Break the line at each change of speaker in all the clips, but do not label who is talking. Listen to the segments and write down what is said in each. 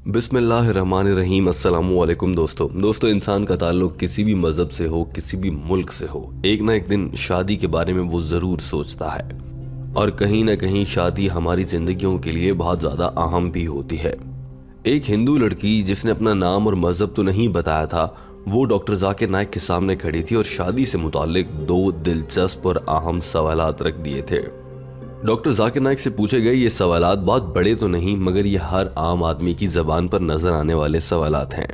بسم اللہ الرحمن الرحیم۔ السلام علیکم دوستو، انسان کا تعلق کسی بھی مذہب سے ہو، کسی بھی ملک سے ہو، ایک نہ ایک دن شادی کے بارے میں وہ ضرور سوچتا ہے، اور کہیں نہ کہیں شادی ہماری زندگیوں کے لیے بہت زیادہ اہم بھی ہوتی ہے۔ ایک ہندو لڑکی جس نے اپنا نام اور مذہب تو نہیں بتایا تھا، وہ ڈاکٹر ذاکر نائک کے سامنے کھڑی تھی اور شادی سے متعلق 2 دلچسپ اور اہم سوالات رکھ دیے تھے۔ ڈاکٹر ذاکر نائک سے پوچھے گئے یہ سوالات بہت بڑے تو نہیں، مگر یہ ہر عام آدمی کی زبان پر نظر آنے والے سوالات ہیں۔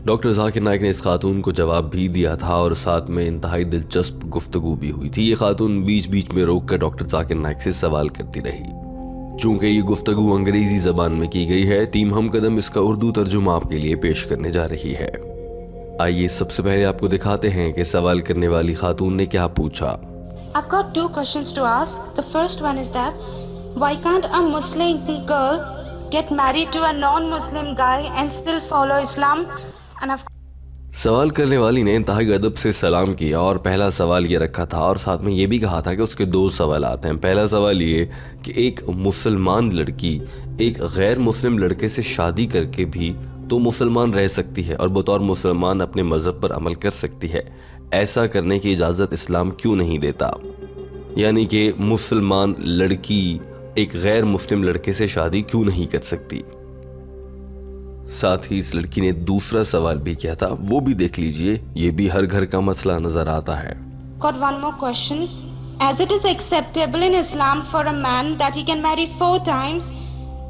ڈاکٹر ذاکر نائک نے اس خاتون کو جواب بھی دیا تھا اور ساتھ میں انتہائی دلچسپ گفتگو بھی ہوئی تھی۔ یہ خاتون بیچ بیچ میں روک کر ڈاکٹر ذاکر نائک سے سوال کرتی رہی۔ چونکہ یہ گفتگو انگریزی زبان میں کی گئی ہے، ٹیم ہم قدم اس کا اردو ترجمہ آپ کے لیے پیش کرنے جا رہی ہے۔ آئیے سب سے پہلے آپ کو دکھاتے ہیں کہ سوال کرنے والی خاتون نے کیا پوچھا۔
I've got 2 questions to ask. The first one is that why can't a Muslim girl get married to a non-Muslim guy and still follow Islam? And
سوال کرنے والی نے انتہائی ادب سے سلام کیا اور پہلا سوال یہ رکھا تھا، اور ساتھ میں یہ بھی کہا تھا کہ اس کے 2 سوالات ہیں۔ پہلا سوال یہ کہ ایک مسلمان لڑکی ایک غیر مسلم لڑکے سے شادی کر کے بھی تو مسلمان رہ سکتی ہے اور بطور مسلمان اپنے مذہب پر عمل کر سکتی ہے، ایسا کرنے کی اجازت اسلام کیوں نہیں دیتا؟ یعنی کہ مسلمان لڑکی ایک غیر مسلم لڑکے سے شادی کیوں نہیں کر سکتی؟ ساتھ ہی اس لڑکی نے دوسرا سوال بھی کیا تھا، وہ بھی دیکھ لیجئے، یہ بھی ہر گھر کا مسئلہ نظر آتا ہے۔
got one more question. As it is acceptable in Islam for a man that he can marry 4 times,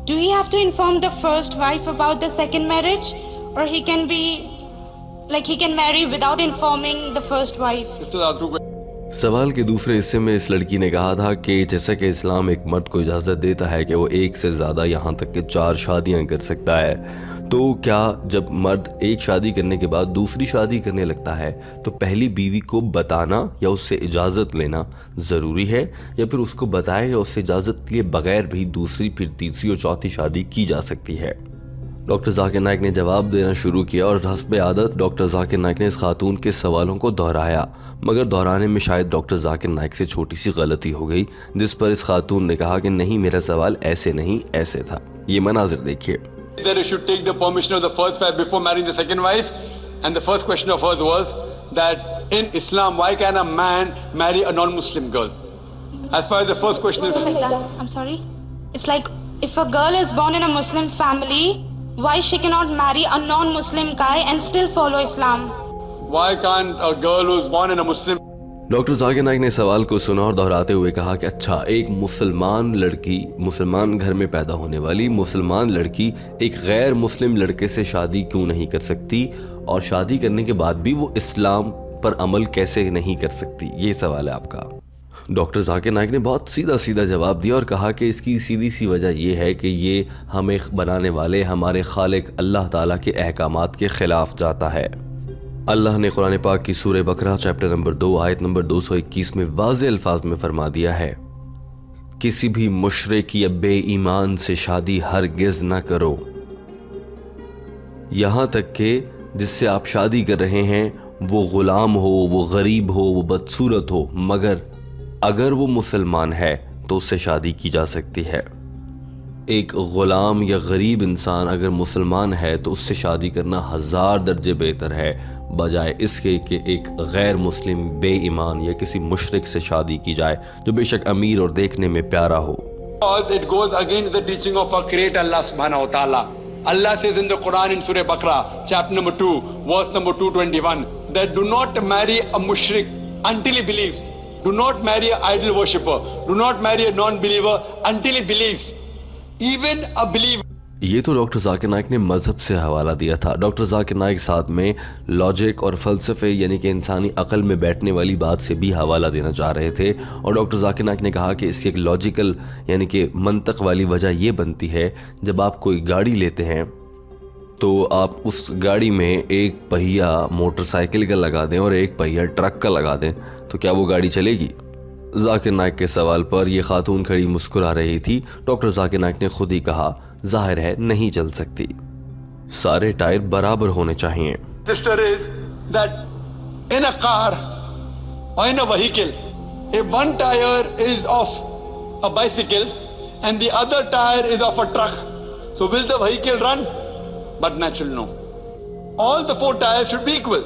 do he have to inform the first wife about the second marriage, or he can marry without informing the first wife?
سوال کے دوسرے حصے میں اس لڑکی نے کہا تھا کہ جیسا کہ اسلام ایک مرد کو اجازت دیتا ہے کہ وہ 1 سے زیادہ یہاں تک کہ 4 شادیاں کر سکتا ہے، تو کیا جب مرد ایک شادی کرنے کے بعد دوسری شادی کرنے لگتا ہے تو پہلی بیوی کو بتانا یا اس سے اجازت لینا ضروری ہے، یا پھر اس کو بتائے یا اس سے اجازت لیے بغیر بھی دوسری، پھر تیسری اور چوتھی شادی کی جا سکتی ہے؟ ڈاکٹر ذاکر نائک نے جواب دینا شروع کیا اور حسب عادت ڈاکٹر ذاکر نائک نے اس خاتون کے سوالوں کو دہرایا، مگر دہرانے میں شاید ڈاکٹر ذاکر نائک سے چھوٹی سی غلطی ہو گئی، جس پر اس خاتون نے کہا کہ نہیں، میرا سوال ایسے نہیں، ایسے تھا۔ یہ مناظر دیکھیے۔
That he should take the permission of the first wife before marrying the second wife, and the first question of hers was that in Islam why can a man marry a non-Muslim girl? As far as the first question is,
I'm sorry. It's like if a girl is born in a Muslim family, why she cannot marry a non-Muslim guy and still follow Islam?
why can't a girl who's born in a Muslim
doctor Zakir Naik نے سوال کو سنا اور دہراتے ہوئے کہا کہ اچھا، ایک مسلمان لڑکی، مسلمان گھر میں پیدا ہونے والی مسلمان لڑکی ایک غیر مسلم لڑکے سے شادی کیوں نہیں کر سکتی، اور شادی کرنے کے بعد بھی وہ اسلام پر عمل کیسے نہیں کر سکتی؟ یہ سوال ہے آپ کا۔ ڈاکٹر ذاکر نائک نے بہت سیدھا جواب دیا اور کہا کہ اس کی سیدھی سی وجہ یہ ہے کہ یہ ہمیں بنانے والے ہمارے خالق اللہ تعالیٰ کے احکامات کے خلاف جاتا ہے۔ اللہ نے قرآن پاک کی سورہ بقرہ چیپٹر نمبر 2 آیت نمبر 221 میں واضح الفاظ میں فرما دیا ہے، کسی بھی مشرک یا بے ایمان سے شادی ہرگز نہ کرو، یہاں تک کہ جس سے آپ شادی کر رہے ہیں وہ غلام ہو، وہ غریب ہو، وہ بدصورت ہو، مگر اگر وہ مسلمان ہے تو اس سے شادی کی جا سکتی ہے۔ ایک غلام یا غریب انسان اگر مسلمان ہے تو اس سے شادی کرنا 1000 درجے بہتر ہے بجائے اس کے کہ ایک غیر مسلم بے ایمان یا کسی مشرک سے شادی کی جائے جو بے شک امیر اور دیکھنے میں پیارا ہو۔
it goes against the teaching of our creator Allah subhanahu wa ta'ala. Allah says in the Quran in Surah Baqarah chapter number 2 verse number 221 that do not marry a mushrik until he believes, do not marry an idol worshipper, do not marry a non-believer until he believes, even a believer.
یہ تو doctor Zakir Naik نے مذہب سے حوالہ دیا تھا۔ Doctor Zakir Naik ساتھ میں لاجک اور فلسفے یعنی کہ انسانی عقل میں بیٹھنے والی بات سے بھی حوالہ دینا چاہ رہے تھے، اور ڈاکٹر ذاکر نائک نے کہا کہ اس کی ایک لاجیکل یعنی کہ منطق والی وجہ یہ بنتی ہے، جب آپ کوئی گاڑی لیتے ہیں تو آپ اس گاڑی میں ایک پہیا موٹر سائیکل کا لگا دیں اور ایک پہیا ٹرک کا لگا دیں تو کیا وہ گاڑی چلے گی؟ ذاکر نائک کے سوال پر یہ خاتون کھڑی مسکرا رہی تھی۔ ڈاکٹر ذاکر نائک نے خود ہی کہا، ظاہر ہے نہیں چل سکتی، سارے ٹائر برابر ہونے چاہیے۔
Sister is that in a car or in a vehicle, if one tire is of a bicycle and the other tire is of a truck, so will the vehicle run? but natural no. All the 4 tires should be equal.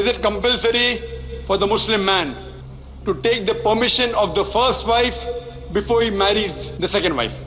Is it compulsory for the Muslim man to take the permission of the first wife before he marries the second wife?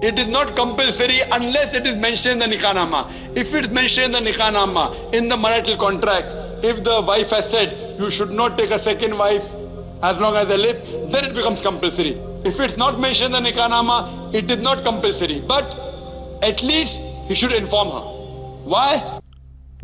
It is not compulsory unless it is mentioned in the nikah-nama. If it's mentioned in the nikah-nama, in the marital contract, if the wife has said you should not take a second wife as long as I live, then it becomes compulsory. If it's not mentioned in the nikah-nama, it is not compulsory. But at least he should inform her. Why?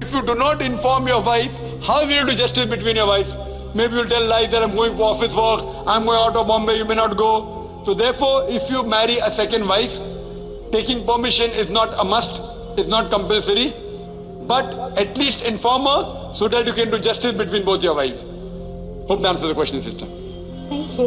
If you do not inform your wife, how will you do justice between your wives? Maybe you'll tell lies that I'm going for office work, I'm going out of Bombay, you may not go. So therefore, if you marry a second wife, taking permission is not a must, it's not compulsory, but at least inform her so that you can do justice between both your wives. Hope that answers the question, sister.
Thank you.